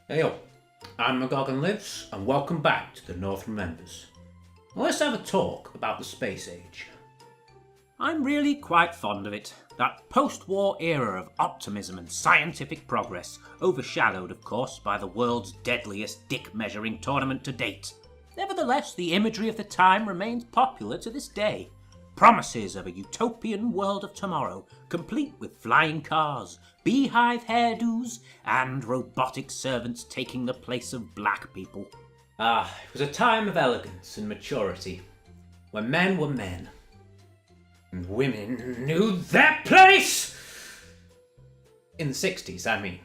Heyo, I'm McgoganLives, and welcome back to the North Remembers. Well, let's have a talk about the space age. I'm really quite fond of it. That post-war era of optimism and scientific progress, overshadowed, of course, by the world's deadliest dick-measuring tournament to date. Nevertheless, the imagery of the time remains popular to this day. Promises of a utopian world of tomorrow, complete with flying cars, beehive hairdos, and robotic servants taking the place of black people. It was a time of elegance and maturity, when men were men, and women knew their place! In the 60s, I mean.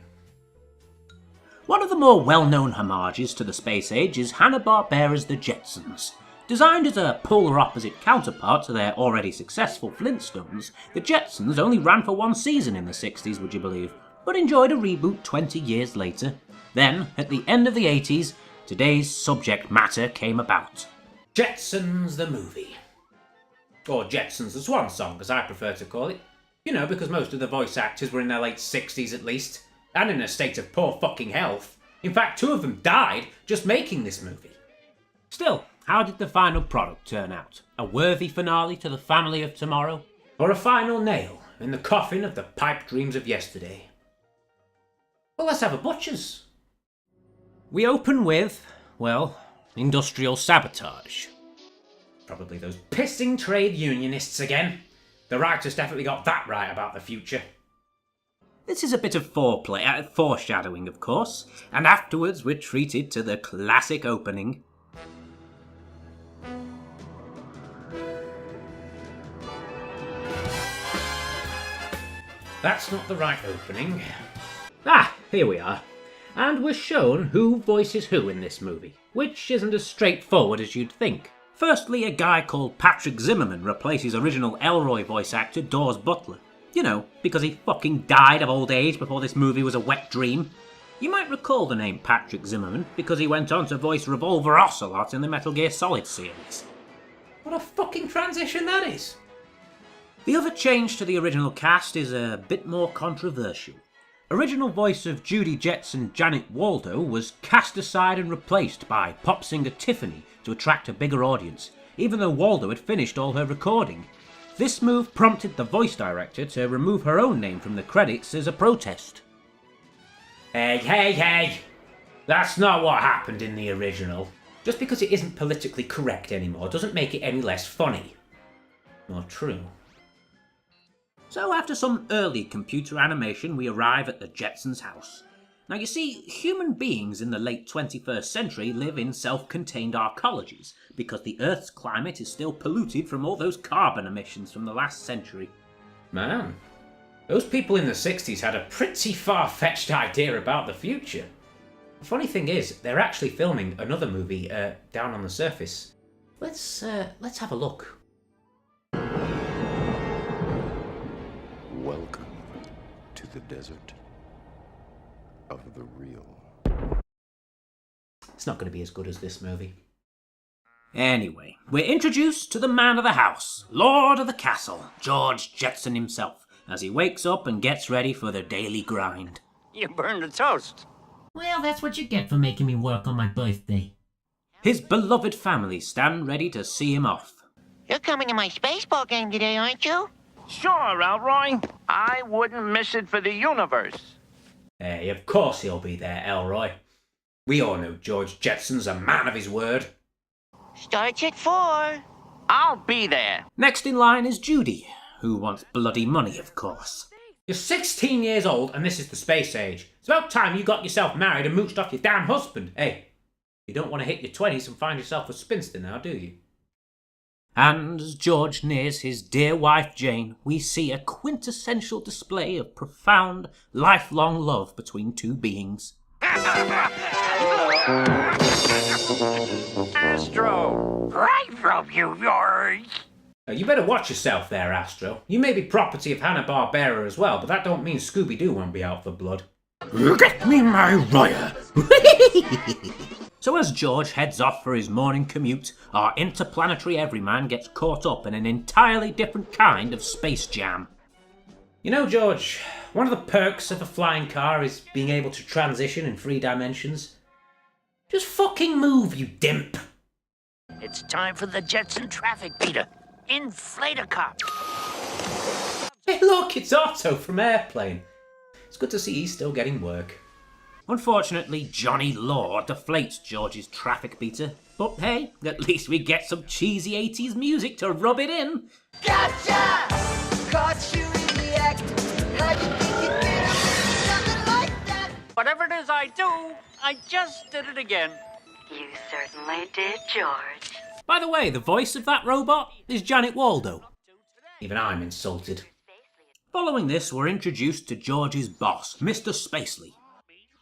One of the more well-known homages to the space age is Hanna-Barbera's The Jetsons. Designed as a polar opposite counterpart to their already successful Flintstones, The Jetsons only ran for one season in the 60s, would you believe, but enjoyed a reboot 20 years later. Then, at the end of the 80s, today's subject matter came about. Jetsons the movie. Or Jetsons the Swan Song, as I prefer to call it. You know, because most of the voice actors were in their late 60s at least, and in a state of poor fucking health. In fact, 2 of them died just making this movie. Still, how did the final product turn out? A worthy finale to the Family of Tommorrow? Or a final nail in the coffin of the pipe dreams of yesterday? Well, let's have a butcher's. We open with, well, industrial sabotage. Probably those pissing trade unionists again. The writers definitely got that right about the future. This is a bit of foreplay, foreshadowing of course, and afterwards we're treated to the classic opening. That's not the right opening. Here we are. And we're shown who voices who in this movie, which isn't as straightforward as you'd think. Firstly, a guy called Patrick Zimmerman replaces original Elroy voice actor Dawes Butler. You know, because he fucking died of old age before this movie was a wet dream. You might recall the name Patrick Zimmerman because he went on to voice Revolver Ocelot in the Metal Gear Solid series. What a fucking transition that is! The other change to the original cast is a bit more controversial. Original voice of Judy Jetson Janet Waldo was cast aside and replaced by pop singer Tiffany to attract a bigger audience, even though Waldo had finished all her recording. This move prompted the voice director to remove her own name from the credits as a protest. Hey! That's not what happened in the original. Just because it isn't politically correct anymore doesn't make it any less funny. Or true. So after some early computer animation, we arrive at the Jetsons' house. Now you see, human beings in the late 21st century live in self-contained arcologies, because the Earth's climate is still polluted from all those carbon emissions from the last century. Man, those people in the 60s had a pretty far-fetched idea about the future. The funny thing is, they're actually filming another movie down on the surface. Let's have a look. Welcome to the desert of the real. It's not going to be as good as this movie. Anyway, we're introduced to the man of the house, Lord of the Castle, George Jetson himself, as he wakes up and gets ready for the daily grind. You burned the toast. Well, that's what you get for making me work on my birthday. His beloved family stand ready to see him off. You're coming to my baseball game today, aren't you? Sure, Elroy. I wouldn't miss it for the universe. Hey, of course he'll be there, Elroy. We all know George Jetson's a man of his word. Starts at 4. I'll be there. Next in line is Judy, who wants bloody money, of course. You're 16 years old and this is the space age. It's about time you got yourself married and mooched off your damn husband. Hey, you don't want to hit your 20s and find yourself a spinster now, do you? And as George nears his dear wife Jane, we see a quintessential display of profound, lifelong love between two beings. Astro, right from you, yours. You better watch yourself there, Astro. You may be property of Hanna-Barbera as well, but that don't mean Scooby-Doo won't be out for blood. Get me my Royer! So as George heads off for his morning commute, our interplanetary everyman gets caught up in an entirely different kind of space jam. You know, George, One of the perks of a flying car is being able to transition in 3 dimensions. Just fucking move, you dimp. It's time for the Jetson traffic beater. Inflator cop. Hey look, it's Otto from Airplane. It's good to see he's still getting work. Unfortunately, Johnny Law deflates George's traffic beater. But hey, at least we get some cheesy 80s music to rub it in. Gotcha! Caught you in the act. How'd you think you'd get away with something like that? Whatever it is I do, I just did it again. You certainly did, George. By the way, the voice of that robot is Janet Waldo. Even I'm insulted. Following this, we're introduced to George's boss, Mr. Spacely.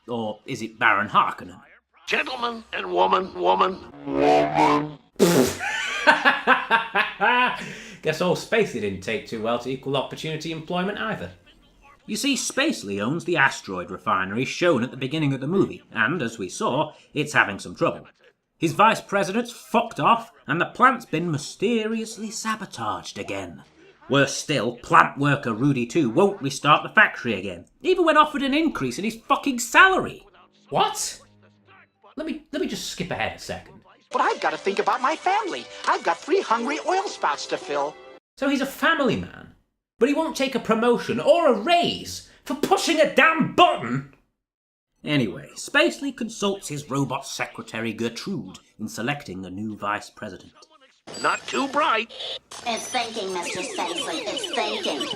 Or is it Baron Harkonnen? Gentleman and woman. Guess old Spacey didn't take too well to equal opportunity employment either. You see, Spacely owns the asteroid refinery shown at the beginning of the movie, and as we saw, it's having some trouble. His vice president's fucked off, and the plant's been mysteriously sabotaged again. Worse still, plant worker Rudy 2 won't restart the factory again, even when offered an increase in his fucking salary. What? Let me just skip ahead a second. But I've got to think about my family. I've got 3 hungry oil spouts to fill. So he's a family man, but he won't take a promotion or a raise for pushing a damn button? Anyway, Spacely consults his robot secretary Gertrude in selecting a new vice president. Not too bright. It's thinking, Mr. Spacely. It's thinking.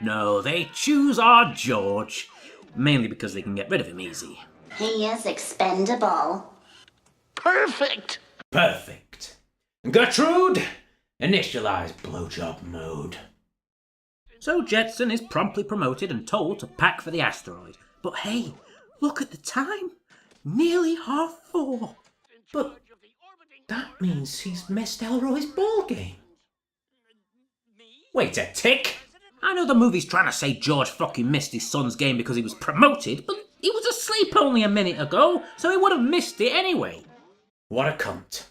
No, they choose our George. Mainly because they can get rid of him easy. He is expendable. Perfect. Perfect. Gertrude, initialize blowjob mode. So Jetson is promptly promoted and told to pack for the asteroid. But hey, look at the time. Nearly 4:30. But that means he's missed Elroy's ball game. Wait a tick. I know the movie's trying to say George fucking missed his son's game because he was promoted, but he was asleep only a minute ago, so he would have missed it anyway. What a cunt.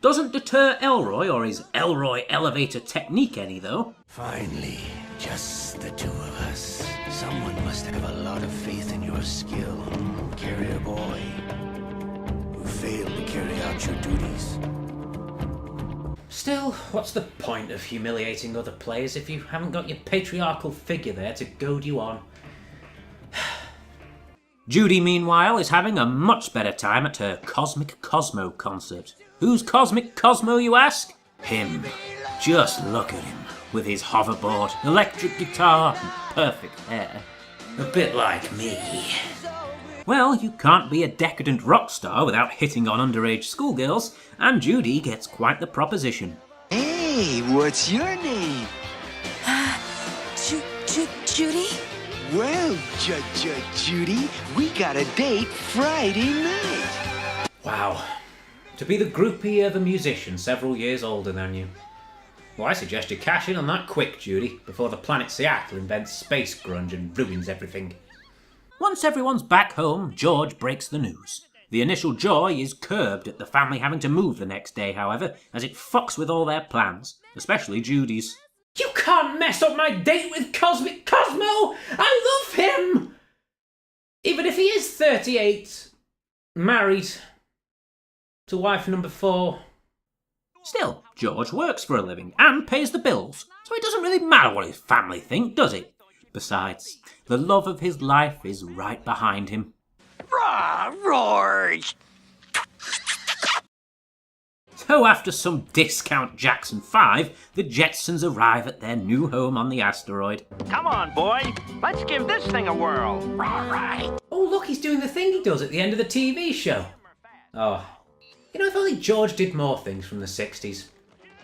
Doesn't deter Elroy or his Elroy elevator technique any, though. Finally, just the 2 of us. Someone must have a lot of faith in your skill, carrier boy, who failed to carry out your duties. Still, what's the point of humiliating other players if you haven't got your patriarchal figure there to goad you on? Judy, meanwhile, is having a much better time at her Cosmic Cosmo concert. Who's Cosmic Cosmo, you ask? Him. Just look at him, with his hoverboard, electric guitar, and perfect hair. A bit like me. Well, you can't be a decadent rock star without hitting on underage schoolgirls, and Judy gets quite the proposition. Hey, what's your name? Judy? Well, Judy, we got a date Friday night. Wow. To be the groupie of a musician several years older than you. Well, I suggest you cash in on that quick, Judy, before the planet Seattle invents space grunge and ruins everything. Once everyone's back home, George breaks the news. The initial joy is curbed at the family having to move the next day, however, as it fucks with all their plans, especially Judy's. You can't mess up my date with Cosmic Cosmo! I love him! Even if he is 38, married to wife number 4. Still, George works for a living and pays the bills, so it doesn't really matter what his family think, does it? Besides, the love of his life is right behind him. George! So after some discount Jackson 5, the Jetsons arrive at their new home on the asteroid. Come on, boy. Let's give this thing a whirl. All right. Oh, look, he's doing the thing he does at the end of the TV show. Oh. You know, if only George did more things from the 60s.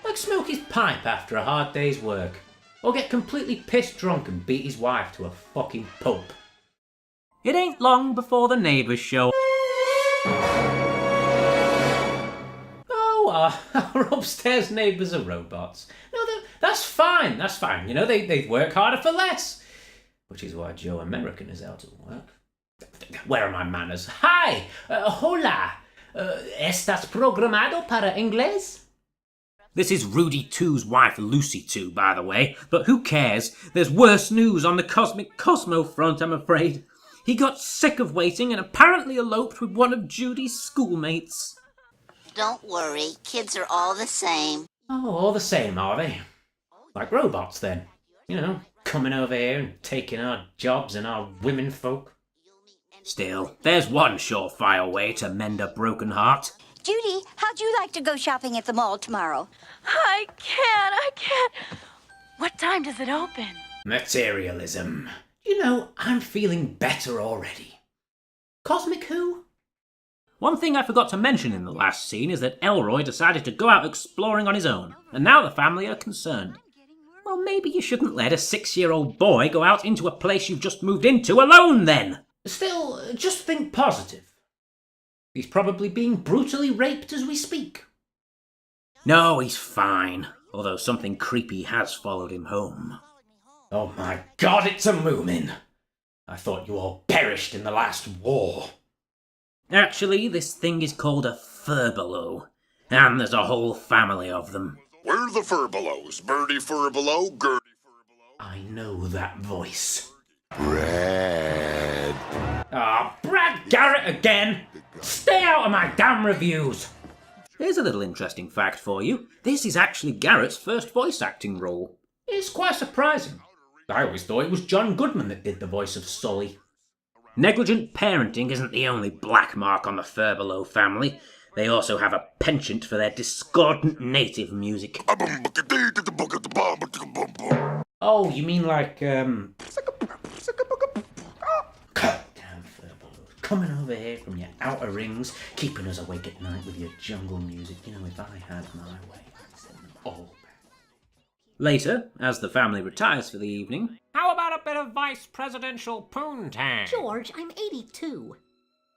Like smoke his pipe after a hard day's work. Or get completely pissed drunk and beat his wife to a fucking pulp. It ain't long before the neighbours show. Oh, our upstairs neighbours are robots. No, that's fine, that's fine. You know, they work harder for less. Which is why Joe American is out of work. Where are my manners? Hi! Hola! ¿Estás programado para inglés? This is Rudy 2's wife Lucy 2, by the way, but who cares? There's worse news on the Cosmic Cosmo front, I'm afraid. He got sick of waiting and apparently eloped with one of Judy's schoolmates. Don't worry, kids are all the same. Oh, all the same, are they? Like robots, then. You know, coming over here and taking our jobs and our women folk. Still, there's one surefire way to mend a broken heart. Judy, how'd you like to go shopping at the mall tomorrow? I can't. What time does it open? Materialism. You know, I'm feeling better already. Cosmic who? One thing I forgot to mention in the last scene is that Elroy decided to go out exploring on his own, and now the family are concerned. Well, maybe you shouldn't let a 6-year-old boy go out into a place you've just moved into alone, then! Still, just think positive. He's probably being brutally raped as we speak. No, he's fine, although something creepy has followed him home. Oh my god, it's a Moomin! I thought you all perished in the last war. Actually, this thing is called a furbelow, and there's a whole family of them. Where are the furbelows? Birdie Furbelow, Gertie Furbelow? I know that voice. Brad. Ah, Brad Garrett again! Stay out of my damn reviews! Here's a little interesting fact for you. This is actually Garrett's first voice acting role. It's quite surprising. I always thought it was John Goodman that did the voice of Sully. Negligent parenting isn't the only black mark on the Furbelow family. They also have a penchant for their discordant native music. Oh, you mean like, Goddamn Furbelows. Coming over here from your outer rings, keeping us awake at night with your jungle music. You know, if I had my way, I'd send them all back. Later, as the family retires for the evening... How about a bit of vice presidential poontang? George, I'm 82.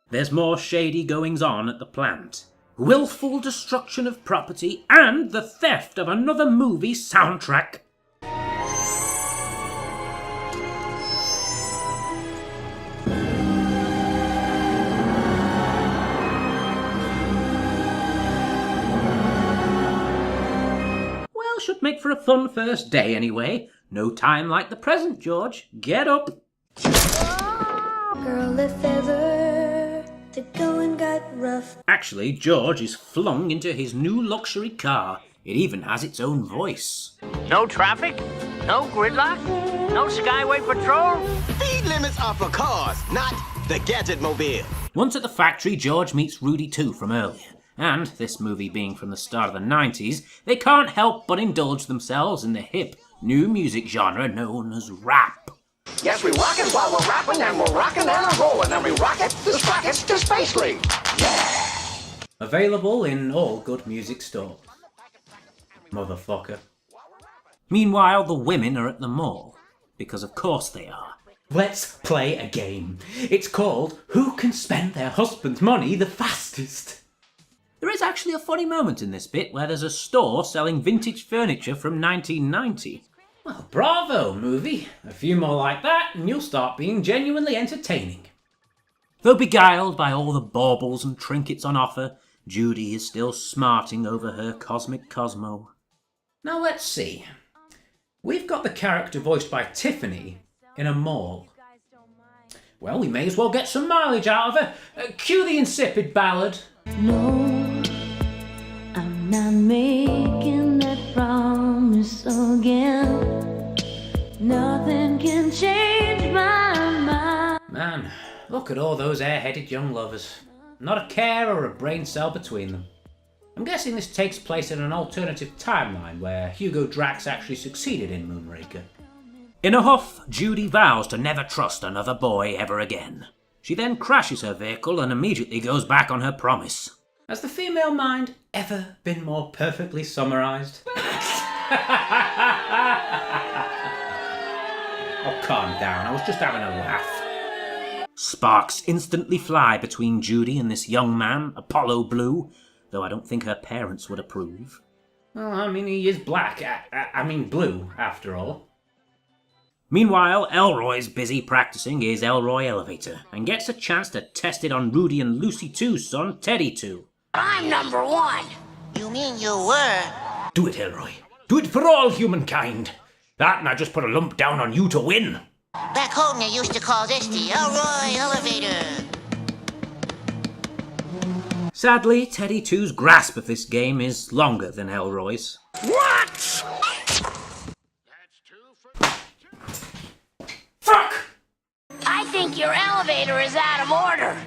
There's more shady goings-on at the plant. Willful destruction of property and the theft of another movie soundtrack. Well, should make for a fun first day anyway. No time like the present, George. Get up. Girl, if ever the going got rough. Actually, George is flung into his new luxury car. It even has its own voice. No traffic? No gridlock? No Skyway patrol? Speed limits are for cars, not the Gadget Mobile. Once at the factory, George meets Rudy 2 from earlier. And, this movie being from the start of the 90s, they can't help but indulge themselves in the hip, new music genre known as rap. Yes, we rock it while we're rapping, and we're rocking and rolling, and we rock it, the sprockets to Space League. Yeah! Available in all good music stores. Motherfucker. Meanwhile, the women are at the mall. Because of course they are. Let's play a game. It's called Who Can Spend Their Husband's Money the Fastest? There is actually a funny moment in this bit where there's a store selling vintage furniture from 1990. Well, bravo, movie. A few more like that and you'll start being genuinely entertaining. Though beguiled by all the baubles and trinkets on offer, Judy is still smarting over her Cosmic Cosmo. Now let's see. We've got the character voiced by Tiffany in a mall. Well, we may as well get some mileage out of her. Cue the insipid ballad. No, I'm not making that promise again. Nothing can change my mind. Man, look at all those airheaded young lovers. Not a care or a brain cell between them. I'm guessing this takes place in an alternative timeline where Hugo Drax actually succeeded in Moonraker. In a huff, Judy vows to never trust another boy ever again. She then crashes her vehicle and immediately goes back on her promise. Has the female mind ever been more perfectly summarised? Oh, calm down, I was just having a laugh. Sparks instantly fly between Judy and this young man, Apollo Blue, though I don't think her parents would approve. Well, I mean, he is black. I mean blue, after all. Meanwhile, Elroy's busy practicing his Elroy elevator and gets a chance to test it on Rudy and Lucy 2's son, Teddy 2. I'm number one. You mean you were? Do it, Elroy. Do it for all humankind. That and I just put a lump down on you to win. Back home, they used to call this the Elroy Elevator. Sadly, Teddy 2's grasp of this game is longer than Elroy's. What? Fuck! I think your elevator is out of order.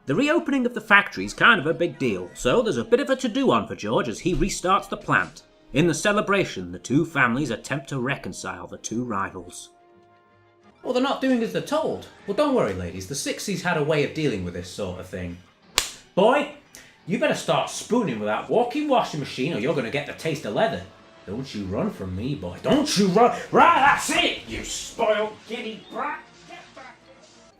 The reopening of the factory is kind of a big deal, so there's a bit of a to-do on for George as he restarts the plant. In the celebration, the two families attempt to reconcile the two rivals. Well, they're not doing as they're told. Well, don't worry, ladies. The 60s had a way of dealing with this sort of thing. Boy, you better start spooning with that walking washing machine or you're going to get the taste of leather. Don't you run from me, boy. Don't you run. Right, that's it, you spoiled giddy brat.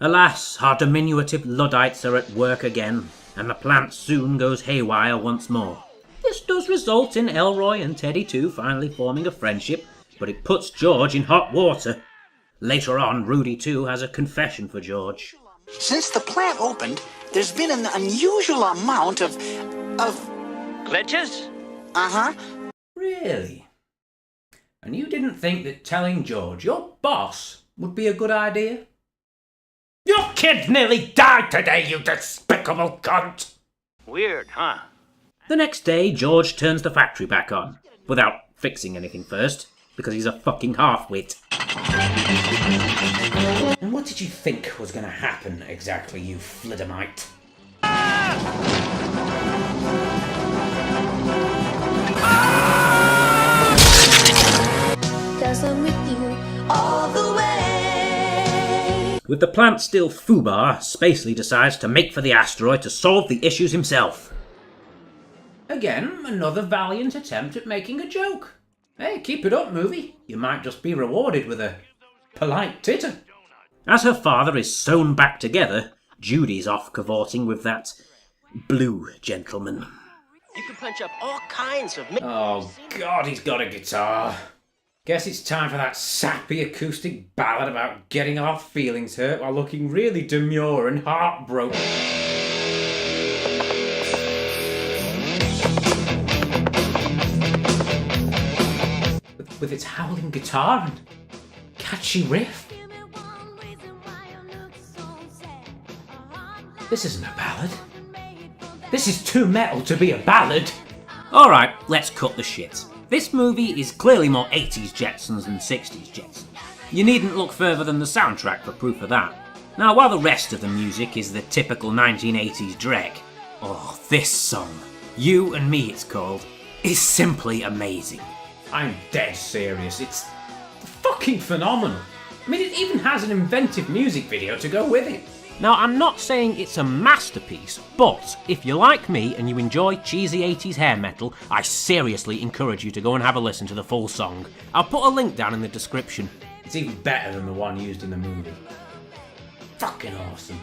Alas, our diminutive Luddites are at work again, and the plant soon goes haywire once more. This does result in Elroy and Teddy 2 finally forming a friendship, but it puts George in hot water. Later on, Rudy 2 has a confession for George. Since the plant opened, there's been an unusual amount of... Glitches? Uh-huh. Really? And you didn't think that telling George, your boss, would be a good idea? Your kid nearly died today, you despicable cunt! Weird, huh? The next day, George turns the factory back on, without fixing anything first, because he's a fucking half-wit. And what did you think was going to happen exactly, you fliddermite? Cause I'm with you all the way. With the plant still foobar, Spacely decides to make for the asteroid to solve the issues himself. Again, another valiant attempt at making a joke. Hey, keep it up, movie. You might just be rewarded with a polite titter. As her father is sewn back together, Judy's off cavorting with that blue gentleman. You can punch up all kinds of... Oh, God, he's got a guitar. Guess it's time for that sappy acoustic ballad about getting our feelings hurt while looking really demure and heartbroken. With its howling guitar and catchy riff. This isn't a ballad. This is too metal to be a ballad. Alright, let's cut the shit. This movie is clearly more 80s Jetsons than 60s Jetsons. You needn't look further than the soundtrack for proof of that. Now, while the rest of the music is the typical 1980s dreck, oh, this song, You and Me it's called, is simply amazing. I'm dead serious. It's fucking phenomenal. I mean, it even has an inventive music video to go with it. Now, I'm not saying it's a masterpiece, but if you're like me and you enjoy cheesy 80s hair metal, I seriously encourage you to go and have a listen to the full song. I'll put a link down in the description. It's even better than the one used in the movie. Fucking awesome.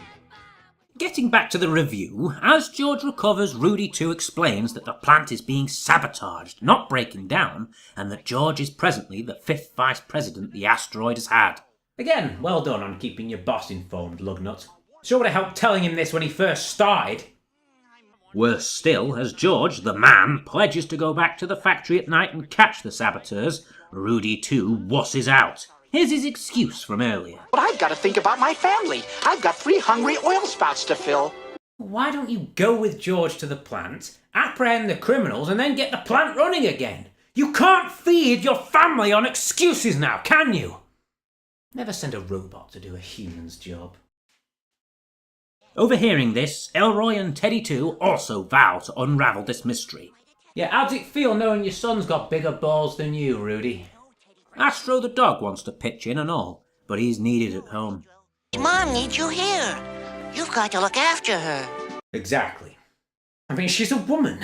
Getting back to the review, as George recovers, Rudy 2 explains that the plant is being sabotaged, not breaking down, and that George is presently the 5th vice president the asteroid has had. Again, well done on keeping your boss informed, Lugnut. Sure would have helped telling him this when he first started. Worse still, as George, the man, pledges to go back to the factory at night and catch the saboteurs, Rudy 2 wusses out. Here's his excuse from earlier. But I've got to think about my family. I've got 3 hungry oil spouts to fill. Why don't you go with George to the plant, apprehend the criminals, and then get the plant running again? You can't feed your family on excuses now, can you? Never send a robot to do a human's job. Overhearing this, Elroy and Teddy 2 also vow to unravel this mystery. Yeah, how's it feel knowing your son's got bigger balls than you, Rudy? Astro the dog wants to pitch in and all, but he's needed at home. Mom needs you here. You've got to look after her. Exactly. I mean, she's a woman.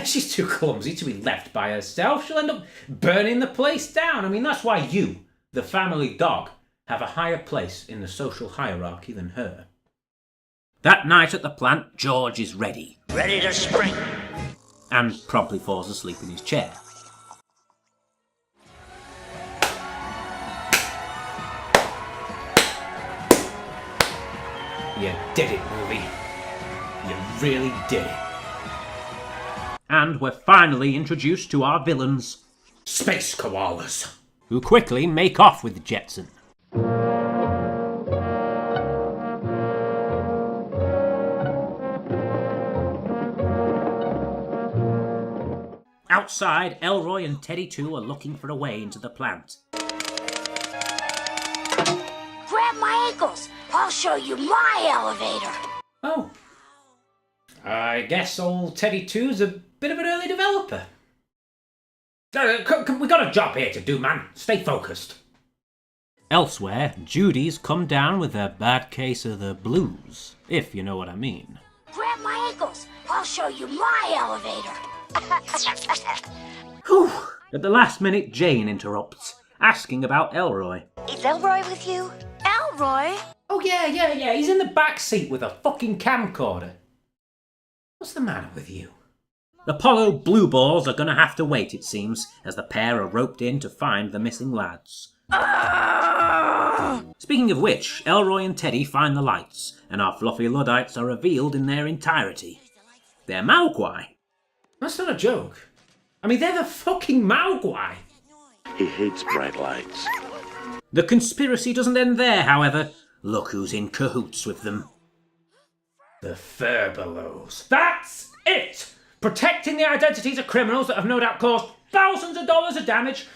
She's too clumsy to be left by herself. She'll end up burning the place down. I mean, that's why you, the family dog, have a higher place in the social hierarchy than her. That night at the plant, George is ready. Ready to spring. And promptly falls asleep in his chair. You did it, movie. You really did it. And we're finally introduced to our villains, Space koalas, who quickly make off with Jetson. Outside, Elroy and Teddy 2 are looking for a way into the plant. Grab my ankles. I'll show you my elevator. Oh. I guess old Teddy 2's a bit of an early developer. We got a job here to do, man. Stay focused. Elsewhere, Judy's come down with a bad case of the blues, if you know what I mean. Grab my ankles. I'll show you my elevator. Whew. At the last minute, Jane interrupts, asking about Elroy. Is Elroy with you? Elroy? Oh, yeah. He's in the back seat with a fucking camcorder. What's the matter with you? Apollo blue balls are gonna have to wait, it seems, as the pair are roped in to find the missing lads. Speaking of which, Elroy and Teddy find the lights, and our fluffy Luddites are revealed in their entirety. They're Maogwai. That's not a joke. I mean, they're the fucking Maogwai. He hates bright lights. The conspiracy doesn't end there, however. Look who's in cahoots with them. The Furbelows. That's it! Protecting the identities of criminals that have no doubt caused thousands of dollars of damage.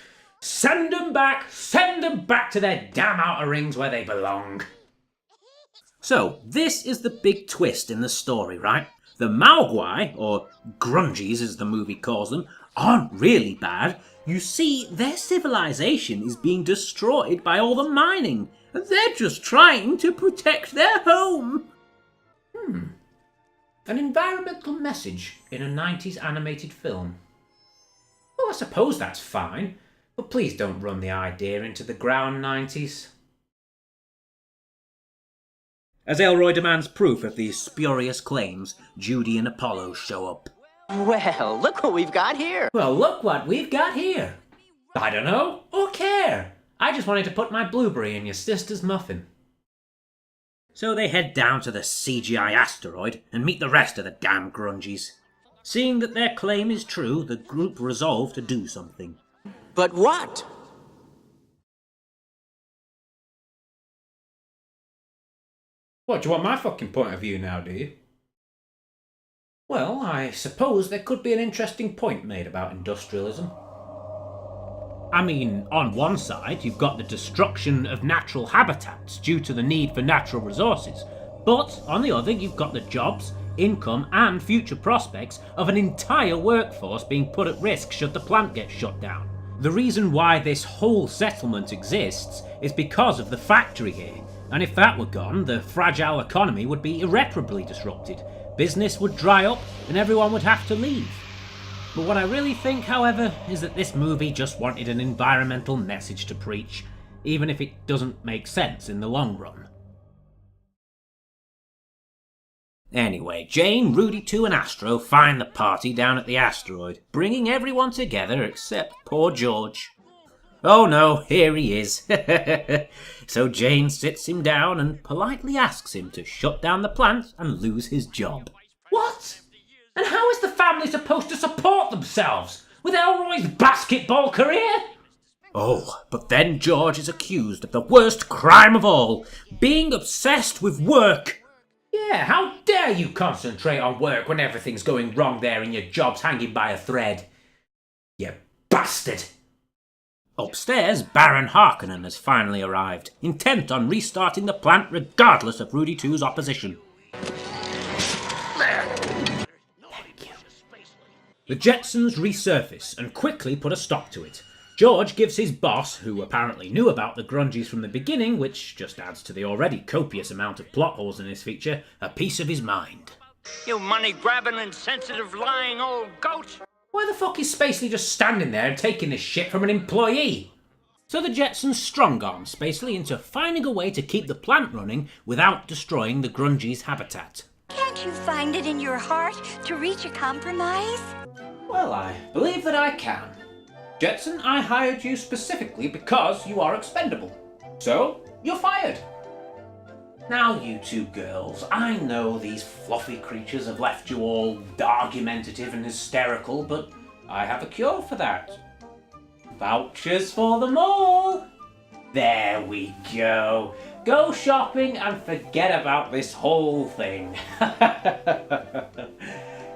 Send them back to their damn outer rings where they belong. So, this is the big twist in the story, right? The Maogwai, or Grungies as the movie calls them, aren't really bad. You see, their civilization is being destroyed by all the mining, and they're just trying to protect their home. An environmental message in a 90s animated film. Well, I suppose that's fine, but please don't run the idea into the ground, 90s. As Elroy demands proof of these spurious claims, Judy and Apollo show up. Well, look what we've got here. Well, look what we've got here. I don't know or care. I just wanted to put my blueberry in your sister's muffin. So they head down to the CGI asteroid and meet the rest of the damn Grungies. Seeing that their claim is true, the group resolve to do something. But what? What, do you want my fucking point of view now, do you? Well, I suppose there could be an interesting point made about industrialism. I mean, on one side, you've got the destruction of natural habitats due to the need for natural resources. But on the other, you've got the jobs, income, and future prospects of an entire workforce being put at risk should the plant get shut down. The reason why this whole settlement exists is because of the factory here. And if that were gone, the fragile economy would be irreparably disrupted. Business would dry up, and everyone would have to leave. But what I really think, however, is that this movie just wanted an environmental message to preach, even if it doesn't make sense in the long run. Anyway, Jane, Rudy 2 and Astro find the party down at the asteroid, bringing everyone together except poor George. Oh no, here he is. So Jane sits him down and politely asks him to shut down the plant and lose his job. What? And how is the family supposed to support themselves with Elroy's basketball career? Oh, but then George is accused of the worst crime of all, being obsessed with work. Yeah, how dare you concentrate on work when everything's going wrong there and your job's hanging by a thread? You bastard! Upstairs, Baron Harkonnen has finally arrived, intent on restarting the plant regardless of Rudy 2's opposition. The Jetsons resurface and quickly put a stop to it. George gives his boss, who apparently knew about the Grungies from the beginning, which just adds to the already copious amount of plot holes in this feature, a piece of his mind. You money-grabbing, insensitive, lying old goat! Why the fuck is Spacely just standing there and taking this shit from an employee? So the Jetsons strong-arm Spacely into finding a way to keep the plant running without destroying the Grungies' habitat. Can't you find it in your heart to reach a compromise? Well, I believe that I can. Jetson, I hired you specifically because you are expendable. So, you're fired. Now you two girls, I know these fluffy creatures have left you all argumentative and hysterical, but I have a cure for that. Vouchers for them all! There we go. Go shopping and forget about this whole thing.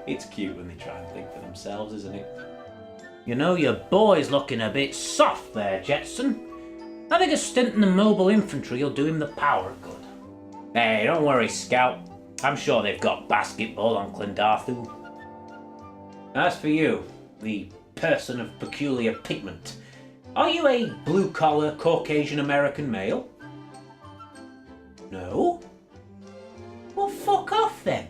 It's cute when they try and think for themselves, isn't it? You know, your boy's looking a bit soft there, Jetson. I think a stint in the mobile infantry will do him the power of good. Hey, don't worry, Scout. I'm sure they've got basketball on Clendarthu. As for you, the person of peculiar pigment, are you a blue-collar Caucasian American male? No? Well, fuck off then.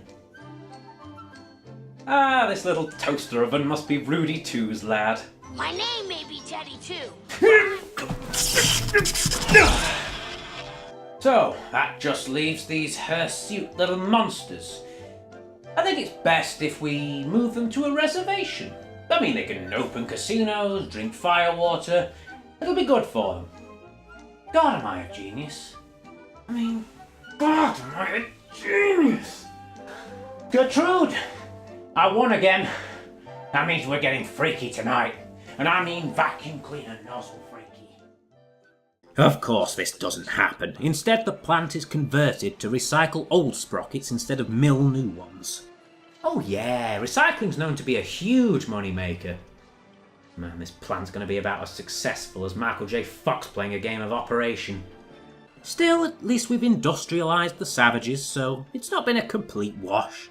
Ah, this little toaster oven must be Rudy Two's lad. My name may be Teddy too. So, that just leaves these hirsute little monsters. I think it's best if we move them to a reservation. I mean, they can open casinos, drink firewater. It'll be good for them. God, am I a genius? I mean, God, am I a genius? Gertrude, I won again. That means we're getting freaky tonight. And I mean vacuum cleaner nozzle freaky. Of course this doesn't happen. Instead, the plant is converted to recycle old sprockets instead of mill new ones. Oh yeah, recycling's known to be a huge money maker. Man, this plant's going to be about as successful as Michael J. Fox playing a game of Operation. Still, at least we've industrialised the savages, so it's not been a complete wash.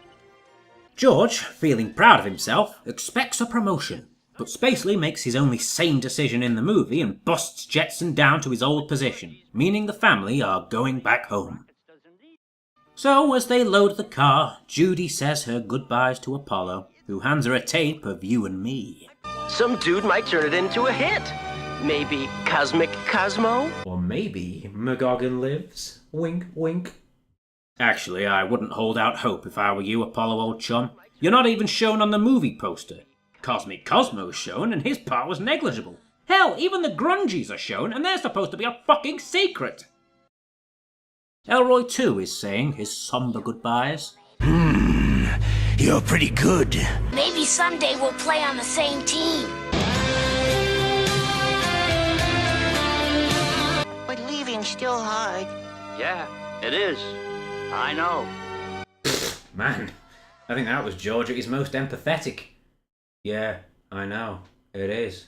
George, feeling proud of himself, expects a promotion. But Spacely makes his only sane decision in the movie and busts Jetson down to his old position, meaning the family are going back home. So, as they load the car, Judy says her goodbyes to Apollo, who hands her a tape of You and Me. Some dude might turn it into a hit. Maybe Cosmic Cosmo? Or maybe McGogan-Lives. Wink, wink. Actually, I wouldn't hold out hope if I were you, Apollo, old chum. You're not even shown on the movie poster. Cosmic Cosmo's shown, and his part was negligible. Hell, even the grungies are shown, and they're supposed to be a fucking secret. Elroy, too, is saying his somber goodbyes. You're pretty good. Maybe someday we'll play on the same team. But leaving's still hard. Yeah, it is. I know. Man, I think that was George at his most empathetic. Yeah, I know. It is.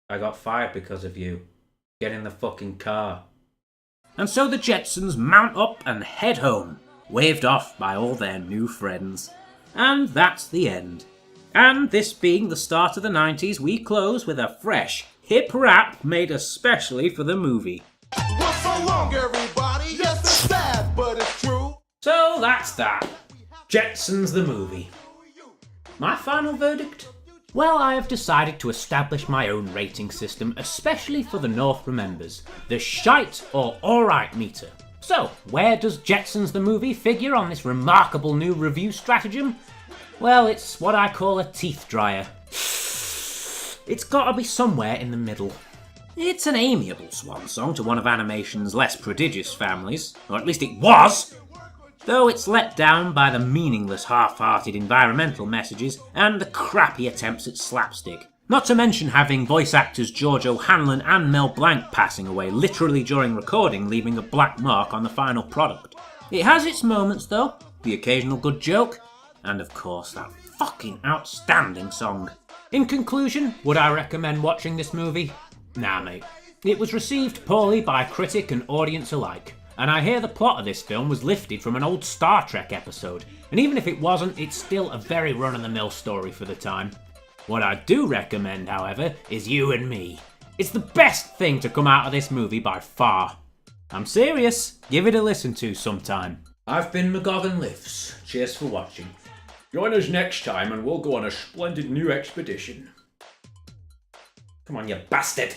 I got fired because of you. Get in the fucking car. And so the Jetsons mount up and head home, waved off by all their new friends. And that's the end. And this being the start of the 90s, we close with a fresh, hip rap made especially for the movie. What's so long, everybody? Yes, it's sad, but it's true. So that's that. Jetsons the movie. My final verdict? Well, I have decided to establish my own rating system, especially for the North Remembers, the shite or alright meter. So, where does Jetsons the movie figure on this remarkable new review stratagem? Well, it's what I call a teeth dryer. It's gotta be somewhere in the middle. It's an amiable swan song to one of animation's less prodigious families, or at least it was! Though it's let down by the meaningless half-hearted environmental messages and the crappy attempts at slapstick. Not to mention having voice actors George O'Hanlon and Mel Blanc passing away literally during recording, leaving a black mark on the final product. It has its moments though, the occasional good joke, and of course that fucking outstanding song. In conclusion, would I recommend watching this movie? Nah mate. It was received poorly by critic and audience alike. And I hear the plot of this film was lifted from an old Star Trek episode, and even if it wasn't, it's still a very run-of-the-mill story for the time. What I do recommend, however, is You and Me. It's the best thing to come out of this movie by far. I'm serious, give it a listen to sometime. I've been McGogan-Lives. Cheers for watching. Join us next time and we'll go on a splendid new expedition. Come on, you bastard!